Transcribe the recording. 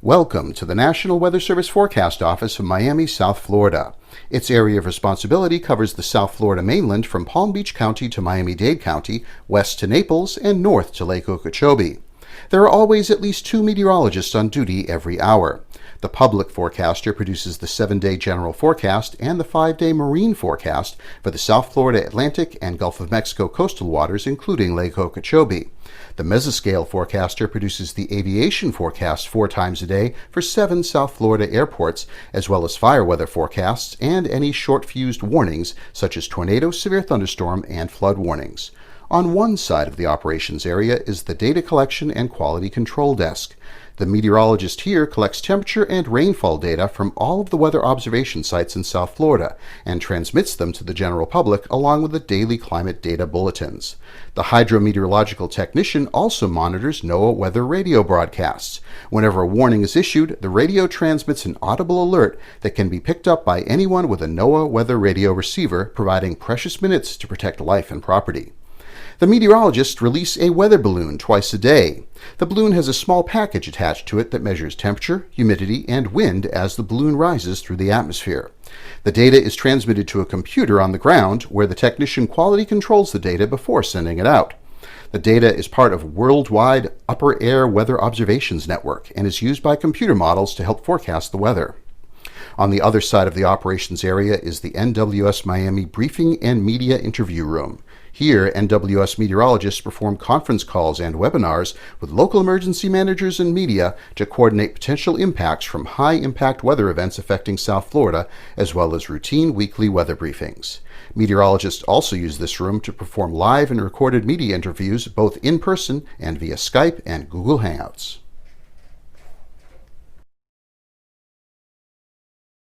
Welcome to the National Weather Service Forecast Office of Miami, South Florida. Its area of responsibility covers the South Florida mainland from Palm Beach County to Miami-Dade County, west to Naples, and north to Lake Okeechobee. There are always at least 2 meteorologists on duty every hour. The public forecaster produces the 7-day general forecast and the 5-day marine forecast for the South Florida Atlantic and Gulf of Mexico coastal waters, including Lake Okeechobee. The Mesoscale Forecaster produces the aviation forecast 4 times a day for 7 South Florida airports, as well as fire weather forecasts and any short-fused warnings such as tornado, severe thunderstorm, and flood warnings. On one side of the operations area is the Data Collection and Quality Control Desk. The meteorologist here collects temperature and rainfall data from all of the weather observation sites in South Florida and transmits them to the general public along with the daily climate data bulletins. The hydrometeorological technician also monitors NOAA weather radio broadcasts. Whenever a warning is issued, the radio transmits an audible alert that can be picked up by anyone with a NOAA weather radio receiver, providing precious minutes to protect life and property. The meteorologists release a weather balloon twice a day. The balloon has a small package attached to it that measures temperature, humidity, and wind as the balloon rises through the atmosphere. The data is transmitted to a computer on the ground where the technician quality controls the data before sending it out. The data is part of a worldwide upper air weather observations network and is used by computer models to help forecast the weather. On the other side of the operations area is the NWS Miami Briefing and Media Interview Room. Here, NWS meteorologists perform conference calls and webinars with local emergency managers and media to coordinate potential impacts from high-impact weather events affecting South Florida, as well as routine weekly weather briefings. Meteorologists also use this room to perform live and recorded media interviews both in person and via Skype and Google Hangouts.